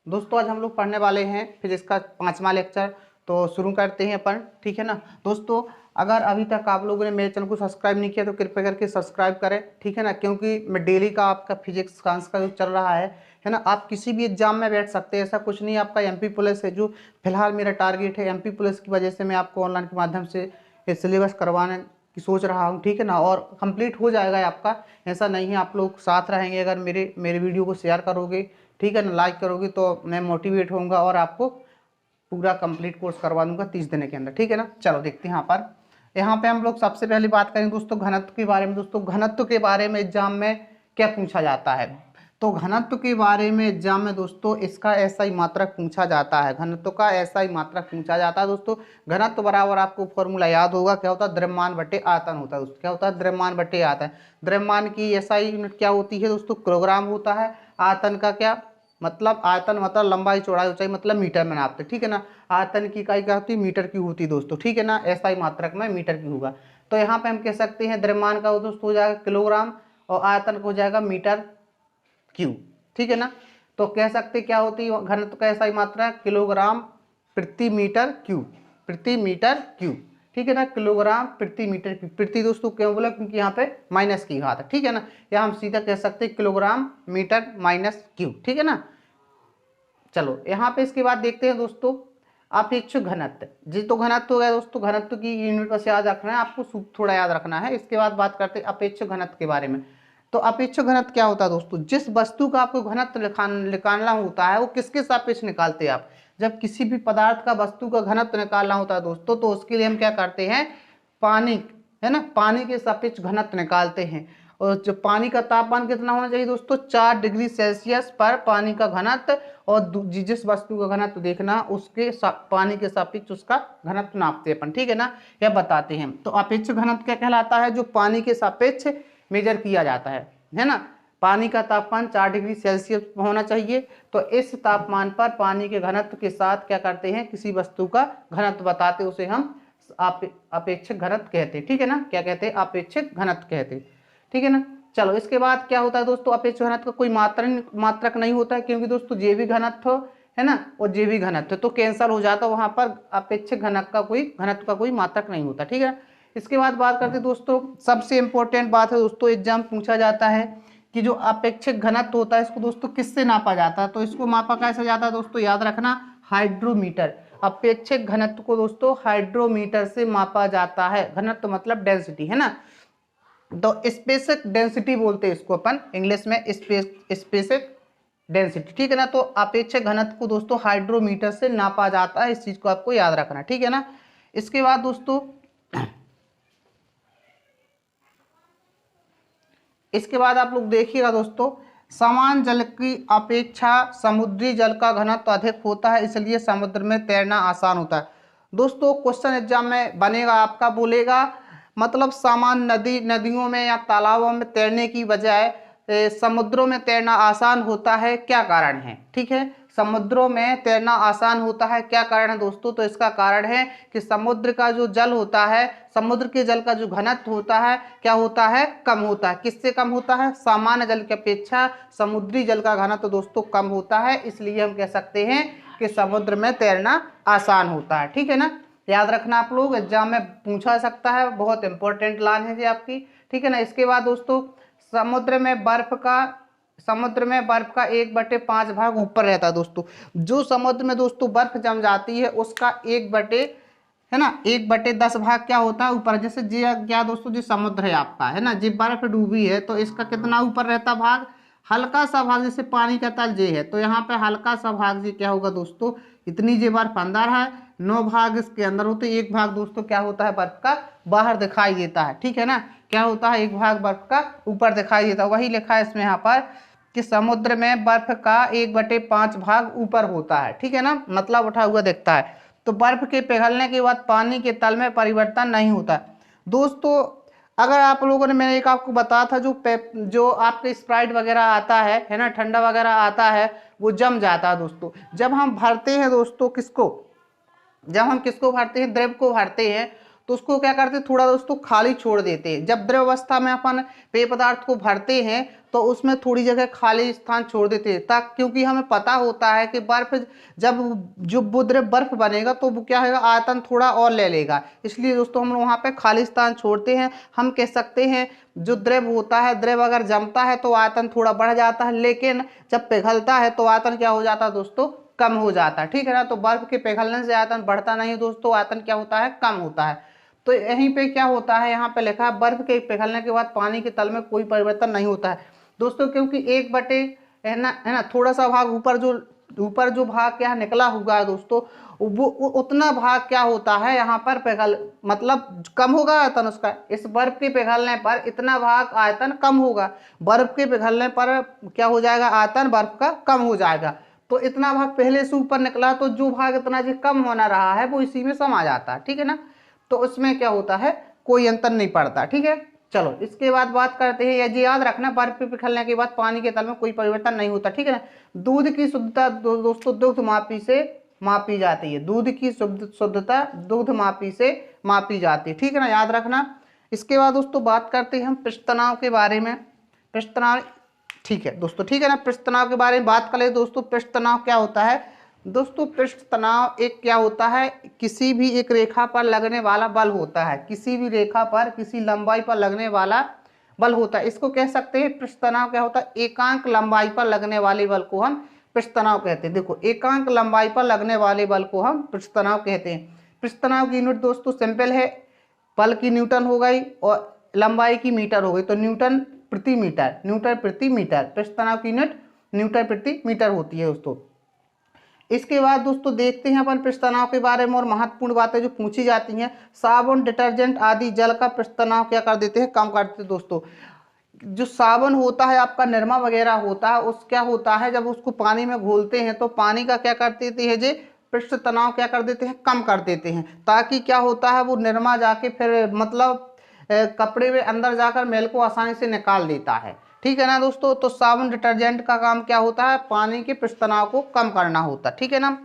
दोस्तों आज हम लोग पढ़ने वाले हैं फिजिक्स का 5वां लेक्चर। तो शुरू करते हैं अपन, ठीक है ना। दोस्तों अगर अभी तक आप लोगों ने मेरे चैनल को सब्सक्राइब नहीं किया तो कृपया करके सब्सक्राइब करें, ठीक है ना। क्योंकि मैं डेली का आपका फिजिक्स साइंस का जो चल रहा है ना, आप किसी भी एग्जाम में बैठ सकते हैं, ऐसा कुछ नहीं। आपका एमपी पुलिस है जो फिलहाल मेरा टारगेट है, एमपी पुलिस की वजह से मैं आपको ऑनलाइन के माध्यम से सिलेबस करवाने की सोच रहा हूँ, ठीक है ना। और कंप्लीट हो जाएगा आपका, ऐसा नहीं है। आप लोग साथ रहेंगे, अगर मेरे वीडियो को शेयर करोगे, ठीक है ना, लाइक करोगे तो मैं मोटिवेट होऊंगा और आपको पूरा कंप्लीट कोर्स करवा दूंगा 30 दिन के अंदर, ठीक है ना। चलो देखते हैं यहाँ पे हम लोग सबसे पहले बात करें दोस्तों घनत्व के बारे में। दोस्तों घनत्व के बारे में एग्जाम में क्या पूछा जाता है, तो घनत्व के बारे में एग्जाम में दोस्तों इसका ऐसा ही मात्रक पूछा जाता है, घनत्व का ऐसा ही मात्रक पूछा जाता है। दोस्तों घनत्व बराबर आपको फॉर्मूला याद होगा, क्या होता है, द्रव्यमान बटे आयतन होता है। दोस्तों क्या होता है, द्रव्यमान बटे आयतन। द्रव्यमान की एसआई यूनिट क्या होती है दोस्तों, किलोग्राम होता है। आयतन का क्या मतलब, आयतन मतलब लंबाई चौड़ाई ऊंचाई मतलब मीटर में नापते, ठीक है ना। आयतन की इकाई क्या होती है, मीटर की होती है दोस्तों, ठीक है ना। एसआई मात्रक में मीटर की होगा। तो यहाँ पे हम कह सकते हैं द्रव्यमान का दोस्तों हो जाएगा किलोग्राम और आयतन का हो जाएगा मीटर क्यूब, ठीक है ना। तो कह सकते क्या होती है घनत्व का एसआई मात्रा, किलोग्राम प्रति मीटर क्यूब, प्रति मीटर क्यूब, ठीक है ना। किलोग्राम प्रति मीटर क्यूब, प्रति दोस्तों क्यों बोला, क्योंकि यहाँ पे माइनस की घात है, ठीक है ना। या हम सीधा कह सकते हैं किलोग्राम मीटर माइनस क्यूब, ठीक है ना। चलो यहाँ पे इसके बाद देखते हैं दोस्तों अपेक्षित घनत्व। जी तो घनत्व हो गया दोस्तों, घनत्व की यूनिट बस याद रखना है आपको, सूत्र थोड़ा याद रखना है। इसके बाद बात करते हैं अपेक्षित घनत्व के बारे में। तो अपेक्षित घनत्व क्या होता है दोस्तों, जिस वस्तु का आपको घनत्व निकालना होता है वो किसके सापेक्ष निकालते हैं आप। जब किसी भी पदार्थ का वस्तु का घनत्व निकालना होता है दोस्तों, तो उसके लिए हम क्या करते हैं, पानी है ना, पानी के सापेक्ष घनत्व निकालते हैं। और जो पानी का तापमान कितना होना चाहिए दोस्तों, 4 डिग्री सेल्सियस पर पानी का घनत्व, और जिस वस्तु का घनत्व देखना उसके पानी के सापेक्ष उसका घनत्व नापते हैं अपन, ठीक है ना, या बताते हैं। तो अपेक्षित घनत्व क्या कहलाता है, जो पानी के सापेक्ष मेजर किया जाता है ना। पानी का तापमान 4 डिग्री सेल्सियस होना चाहिए, तो इस तापमान पर पानी के घनत्व के साथ क्या करते हैं, किसी वस्तु का घनत्व बताते, उसे हम अपेक्षित घनत्व कहते हैं, ठीक है ना। क्या कहते हैं, अपेक्षित घनत्व कहते हैं, ठीक है ना। चलो इसके बाद क्या होता है दोस्तों, अपेक्षित घनत्व का कोई मात्रक नहीं होता है, क्योंकि दोस्तों जैविक घनत्व है ना और जैविक घनत्व तो कैंसिल हो जाता है, वहां पर अपेक्षित घनत्व का कोई मात्रक नहीं होता, ठीक है। इसके बाद बात करते हैं दोस्तों, सबसे इंपॉर्टेंट बात है दोस्तों, एग्जाम पूछा जाता है कि जो अपेक्षित घनत्व होता है इसको दोस्तों किससे नापा जाता है। तो इसको मापा कैसे जाता है दोस्तों, याद रखना, हाइड्रोमीटर। अपेक्षित घनत्व को दोस्तों हाइड्रोमीटर से मापा जाता है। घनत्व मतलब डेंसिटी है ना, तो स्पेसिक डेंसिटी बोलते हैं इसको अपन इंग्लिश में, स्पेसिक डेंसिटी, ठीक है ना। तो अपेक्षित घनत्व को दोस्तों हाइड्रोमीटर से नापा जाता है, इस चीज को आपको याद रखना, ठीक है ना। इसके बाद दोस्तों इसके बाद आप लोग देखिएगा दोस्तों, समान जल की अपेक्षा समुद्री जल का घनत्व अधिक होता है, इसलिए समुद्र में तैरना आसान होता है। दोस्तों क्वेश्चन एग्जाम में बनेगा, आपका बोलेगा मतलब समान नदियों में या तालाबों में तैरने की बजाय समुद्रों में तैरना आसान होता है, क्या कारण है, ठीक है। समुद्रों में तैरना आसान होता है, क्या कारण है दोस्तों, तो इसका कारण है कि समुद्र का जो जल होता है, समुद्र के जल का जो घनत्व होता है क्या होता है, कम होता है। किससे कम होता है, सामान्य जल की अपेक्षा समुद्री जल का घनत्व दोस्तों कम होता है, इसलिए हम कह सकते हैं कि समुद्र में तैरना आसान होता है, ठीक है ना। याद रखना आप लोग, एग्जाम में पूछा सकता है, बहुत इंपॉर्टेंट लाइन है जी आपकी, ठीक है ना। इसके बाद दोस्तों समुद्र में बर्फ का 1/5 भाग ऊपर रहता है दोस्तों। जो समुद्र में दोस्तों बर्फ जम जाती है उसका 1/10 भाग क्या होता है ऊपर। जैसे जी क्या दोस्तों, जी समुद्र है आपका है ना, जी बर्फ डूबी है तो इसका कितना ऊपर रहता भाग, हल्का सा भाग। जैसे पानी का तल जे है तो यहाँ पे हल्का सा भाग जी क्या होगा दोस्तों, इतनी जी बर्फ अंदर है, 9 भाग इसके अंदर होते, 1 भाग दोस्तों क्या होता है बर्फ का बाहर दिखाई देता है, ठीक है ना। क्या होता है, 1 भाग बर्फ का ऊपर दिखाई देता है। वही लिखा है इसमें यहाँ पर कि समुद्र में बर्फ का 1/5 भाग ऊपर होता है, ठीक है ना, मतलब उठा हुआ दिखता है। तो बर्फ के पिघलने के बाद पानी के तल में परिवर्तन नहीं होता दोस्तों। अगर आप लोगों ने, मैंने एक आपको बताया था, जो आपके स्प्राइट वगैरह आता है ना, ठंडा वगैरह आता है, वो जम जाता है दोस्तों। जब हम भरते हैं दोस्तों किसको, जब हम किसको भरते हैं, द्रव को भरते हैं, तो उसको क्या करते हैं, थोड़ा दोस्तों खाली छोड़ देते हैं। जब द्रव अवस्था में अपन पेय पदार्थ को भरते हैं तो उसमें थोड़ी जगह खाली स्थान छोड़ देते हैं, ताकि क्योंकि हमें पता होता है कि बर्फ जब जो वो द्रव बर्फ बनेगा तो वो क्या होगा, आयतन थोड़ा और ले लेगा, इसलिए दोस्तों हम वहाँ पे खाली स्थान छोड़ते हैं। हम कह सकते हैं जो द्रव होता है, द्रव अगर जमता है तो आयतन थोड़ा बढ़ जाता है, लेकिन जब पिघलता है तो आयतन क्या हो जाता है दोस्तों, कम हो जाता है। ठीक है ना, तो बर्फ के पिघलने से आयतन बढ़ता नहीं है दोस्तों, आयतन क्या होता है, कम होता है। तो यहीं पे क्या होता है, यहाँ पे लिखा है बर्फ के पिघलने के बाद पानी के तल में कोई परिवर्तन नहीं होता है दोस्तों, क्योंकि एक बटे है ना थोड़ा सा भाग ऊपर जो भाग क्या निकला हुआ है दोस्तों, वो उतना भाग क्या होता है यहाँ पर पिघल मतलब कम होगा आयतन उसका। इस बर्फ के पिघलने पर इतना भाग आयतन कम होगा, बर्फ के पिघलने पर क्या हो जाएगा, आयतन बर्फ का कम हो जाएगा। तो इतना भाग पहले से ऊपर निकला तो जो भाग इतना जो कम होना रहा है वो इसी में समा जाता है। ठीक है ना, तो उसमें क्या होता है, कोई अंतर नहीं पड़ता। ठीक है, चलो इसके बाद बात करते हैं, ये याद रखना बर्फ पे पिघलने के बाद पानी के तल में कोई परिवर्तन नहीं होता। ठीक है ना, दूध की शुद्धता दोस्तों दुग्ध मापी से मापी जाती है, दूध की शुद्धता दुग्ध मापी से मापी जाती है। ठीक है ना, याद रखना। इसके बाद दोस्तों बात करते हैं हम पृष्ठ तनाव के बारे में। पृष्ठ तनाव, ठीक है दोस्तों, ठीक है ना, पृष्ठ तनाव के बारे में बात करें दोस्तों। पृष्ठ तनाव क्या होता है दोस्तों, पृष्ठ तनाव एक क्या होता है, किसी भी एक रेखा पर लगने वाला बल होता है, किसी भी रेखा पर किसी लंबाई पर लगने वाला बल होता है, इसको कह सकते हैं पृष्ठ तनाव क्या होता है, एकांक लंबाई पर लगने वाले बल को हम पृष्ठ तनाव कहते हैं। देखो, एकांक लंबाई पर लगने वाले बल को हम पृष्ठ तनाव कहते हैं। पृष्ठ तनाव की यूनिट दोस्तों सिंपल है, बल की न्यूटन हो गई और लंबाई की मीटर हो गई, तो न्यूटन प्रति मीटर, न्यूटन प्रति मीटर, पृष्ठ तनाव की यूनिट न्यूटन प्रति मीटर होती है दोस्तों। इसके बाद दोस्तों देखते हैं अपन पृष्ठ तनाव के बारे में और महत्वपूर्ण बातें जो पूछी जाती हैं। साबुन, डिटर्जेंट आदि जल का पृष्ठ तनाव क्या कर देते हैं, कम कर देते हैं दोस्तों। जो साबुन होता है आपका, निरमा वगैरह होता है, उस क्या होता है जब उसको पानी में घोलते हैं तो पानी का क्या कर देते हैं, जे पृष्ठ तनाव क्या कर देते हैं, कम कर देते हैं, ताकि क्या होता है वो निरमा जाके फिर मतलब कपड़े में अंदर जाकर मैल को आसानी से निकाल देता है। ठीक है ना दोस्तों, तो साबुन डिटर्जेंट का काम क्या होता है, पानी के पृष्ठ तनाव को कम करना होता है। ठीक है ना।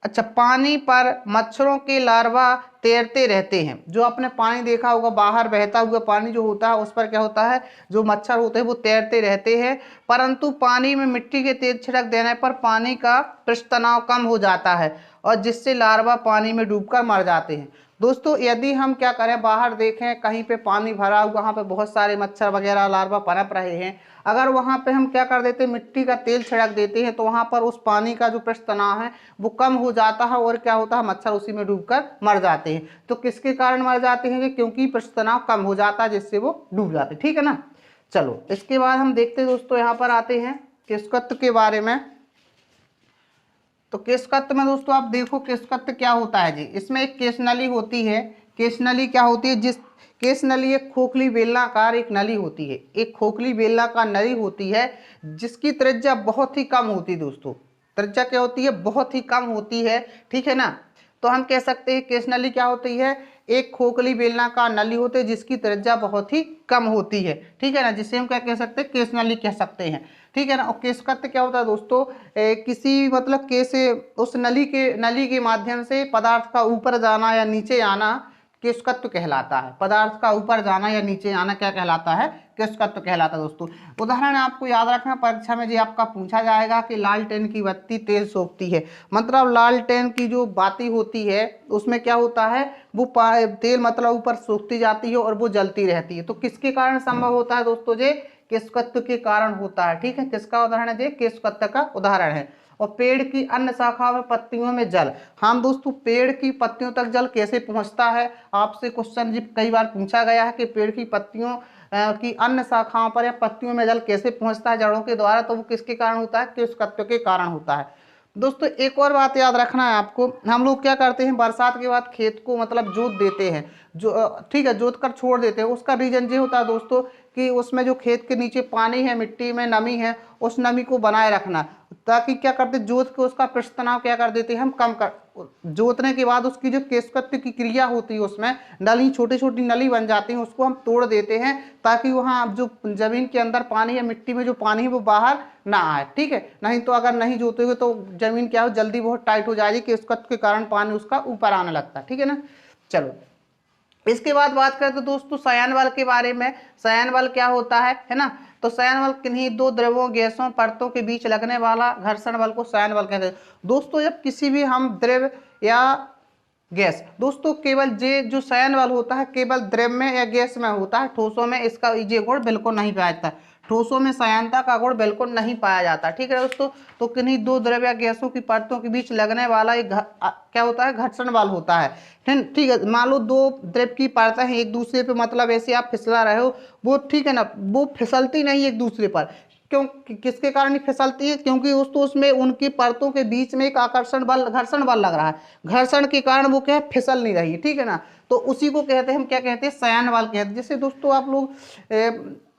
अच्छा, पानी पर मच्छरों के लार्वा तैरते रहते हैं। जो आपने पानी देखा होगा, बाहर बहता हुआ पानी जो होता है उस पर क्या होता है, जो मच्छर होते हैं वो तैरते रहते हैं, परंतु पानी में मिट्टी के तेल छिड़क देने पर पानी का पृष्ठ तनाव कम हो जाता है और जिससे लार्वा पानी में डूबकर मर जाते हैं। दोस्तों यदि हम क्या करें, बाहर देखें कहीं पे पानी भरा हुआ, वहाँ पे बहुत सारे मच्छर वगैरह लार्वा पनप रहे हैं, अगर वहाँ पे हम क्या कर देते हैं, मिट्टी का तेल छिड़क देते हैं, तो वहाँ पर उस पानी का जो पृष्ठ तनाव है वो कम हो जाता है और क्या होता है, मच्छर उसी में डूबकर मर जाते हैं। तो किसके कारण मर जाते हैं, क्योंकि पृष्ठ तनाव कम हो जाता है जिससे वो डूब जाते हैं। ठीक है ना। चलो इसके बाद हम देखते हैं दोस्तों, यहाँ पर आते हैं केशकत्व के बारे में। तो केशकत्व में दोस्तों आप देखो, केशकत्व क्या होता है जी, इसमें एक केश नली होती है। केश नली क्या होती है, जिस केश नली एक खोखली बेलनाकार एक नली होती है, एक खोखली बेलनाकार नली होती है जिसकी त्रिज्या बहुत ही कम होती है दोस्तों। त्रिज्या क्या होती है, बहुत ही कम होती है। ठीक है ना, तो हम कह सकते हैं केश नली क्या होती है, एक खोखली बेलनाकार नली होती है जिसकी त्रिज्या बहुत ही कम होती है। ठीक है ना, जिसे हम क्या कह सकते हैं, केश नली कह सकते हैं। ठीक है ना। और केशकत्व क्या होता है दोस्तों, किसी मतलब केश उस नली के माध्यम से पदार्थ का ऊपर जाना या नीचे आना केशकत्व कहलाता है। पदार्थ का ऊपर जाना या नीचे आना क्या कहलाता है, केशकत्व कहलाता है दोस्तों। उदाहरण आपको याद रखना, परीक्षा में जो आपका पूछा जाएगा कि लालटेन की बत्ती तेल सोखती है, मतलब लालटेन की जो बाती होती है उसमें क्या होता है, वो तेल मतलब ऊपर सोखती जाती है और वो जलती रहती है। तो किसके कारण संभव होता है दोस्तों, जे केशकत्व के कारण होता है। ठीक है, किसका उदाहरण है, केशकत्व का उदाहरण है। और पेड़ की अन्य शाखाओं में पत्तियों में जल, हम दोस्तों पेड़ की पत्तियों तक जल कैसे पहुंचता है, आपसे क्वेश्चन जी कई बार पूछा गया है कि पेड़ की पत्तियों की अन्य शाखाओं पर या पत्तियों में जल कैसे पहुंचता है जड़ों के द्वारा, तो वो किसके कारण होता है, केशकत्व के कारण होता है। दोस्तों एक और बात याद रखना है आपको, हम लोग क्या करते हैं, बरसात के बाद खेत को मतलब जोत देते हैं, जो ठीक है जोत कर छोड़ देते हैं, उसका रीजन ये होता है दोस्तों कि उसमें जो खेत के नीचे पानी है, मिट्टी में नमी है, उस नमी को बनाए रखना, ताकि क्या करते, जोत के उसका पृष्ठ तनाव क्या कर देते हैं, हम कम कर, जोतने के बाद उसकी जो केशकत्व की क्रिया होती है उसमें नली, छोटी छोटी नली बन जाती है, उसको हम तोड़ देते हैं ताकि वहाँ जो जमीन के अंदर पानी है, मिट्टी में जो पानी है वो बाहर ना आए। ठीक है, नहीं तो अगर नहीं जोतेंगे तो जमीन क्या हो, जल्दी बहुत टाइट हो जाएगी, केशकत्व के कारण पानी उसका ऊपर आने लगता है। ठीक है ना। चलो इसके बाद बात करें तो दोस्तों शयन बल के बारे में। शयन बल क्या होता है ना। तो शयन बल किन्हीं दो द्रव्यों गैसों परतों के बीच लगने वाला घर्षण बल को शयन बल कहते हैं। दोस्तों जब किसी भी हम द्रव या गैस, दोस्तों केवल ये जो शयन बल होता है केवल द्रव में या गैस में होता है, ठोसों में इसका ये गुण बिल्कुल नहीं पाया जाता। ठोसों में शयनता का गुण बिल्कुल नहीं पाया जाता, ठीक है दोस्तों। तो किन्हीं दो द्रव या गैसों की परतों के बीच लगने वाला एक क्या होता है, घर्षण बल होता है। ठीक है, मान लो दो द्रव की परतें हैं एक दूसरे पे, मतलब ऐसे आप फिसला रहे हो, वो ठीक है ना, वो फिसलती नहीं एक दूसरे पर। क्यों, किसके कारण फिसलती है, क्योंकि दोस्तों उसमें उनकी परतों के बीच में एक आकर्षण बल, घर्षण बल लग रहा है। घर्षण के कारण वो क्या है, फिसल नहीं रही है, ठीक है ना। तो उसी को कहते हैं हम, क्या कहते हैं, शयन बल कहते हैं। जैसे दोस्तों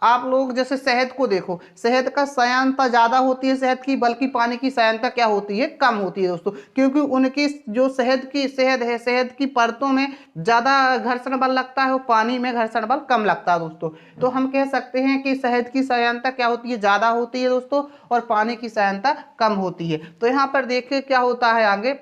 आप लोग जैसे शहद को देखो, शहद का शयनता ज्यादा होती है शहद की, बल्कि पानी की शयनता क्या होती है, कम होती है दोस्तों। क्योंकि उनकी जो शहद की परतों में ज्यादा घर्षण बल लगता है और पानी में घर्षण बल कम लगता है दोस्तों। तो हम कह सकते हैं कि शहद की शयनता क्या होती है, ज्यादा होती है दोस्तों, और पानी की शयनता कम होती है। तो यहाँ पर देखिए क्या होता है आगे,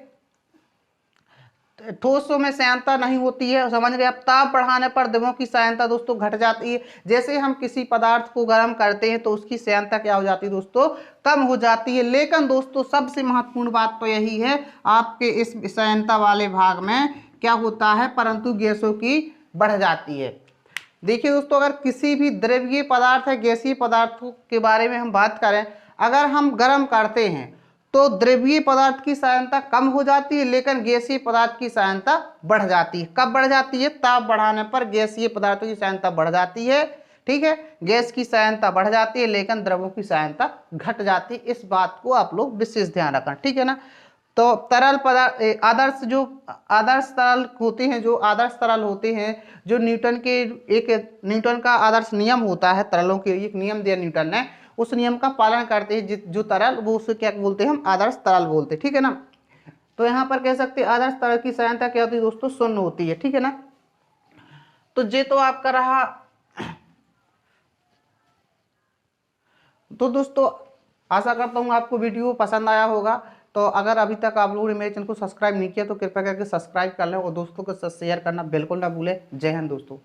ठोसों में शयनता नहीं होती है, समझ गए। अब ताप बढ़ाने पर द्रव्यों की शयनता दोस्तों घट जाती है। जैसे हम किसी पदार्थ को गर्म करते हैं तो उसकी शयनता क्या हो जाती है दोस्तों, कम हो जाती है। लेकिन दोस्तों सबसे महत्वपूर्ण बात तो यही है, आपके इस शयनता वाले भाग में क्या होता है, परंतु गैसों की बढ़ जाती है। देखिए दोस्तों, अगर किसी भी द्रव्यीय पदार्थ है, गैसीय पदार्थों के बारे में हम बात करें, अगर हम गर्म करते हैं तो द्रव्यीय पदार्थ की शयनता कम हो जाती है, लेकिन गैसीय पदार्थ की शयनता बढ़ जाती है। कब बढ़ जाती है, ताप बढ़ाने पर गैसीय पदार्थों की शयनता बढ़ जाती है, ठीक है। गैस की शयनता बढ़ जाती है लेकिन द्रवों की शयनता घट जाती है। इस बात को आप लोग विशेष ध्यान रखना, ठीक है ना। तो तरल पदार्थ, आदर्श तरल होते हैं, जो आदर्श तरल होते हैं, जो न्यूटन का आदर्श नियम होता है तरलों के लिए, एक नियम दिया न्यूटन ने, उस नियम का पालन करते हैं जो तरल, वो उसे क्या बोलते हैं, हम आदर्श तरल बोलते हैं, ठीक है ना। तो यहाँ पर कह सकते हैं आदर्श तरल की शयनता क्या होती है दोस्तों, शून्य होती है, ठीक है ना। तो ये तो आपका रहा। तो दोस्तों आशा करता हूँ आपको वीडियो पसंद आया होगा। तो अगर अभी तक आप लोगों ने मेरे चैनल को सब्सक्राइब नहीं किया तो कृपया करके सब्सक्राइब कर लें और दोस्तों के साथ शेयर करना बिल्कुल ना भूलें। जय हिंद दोस्तों।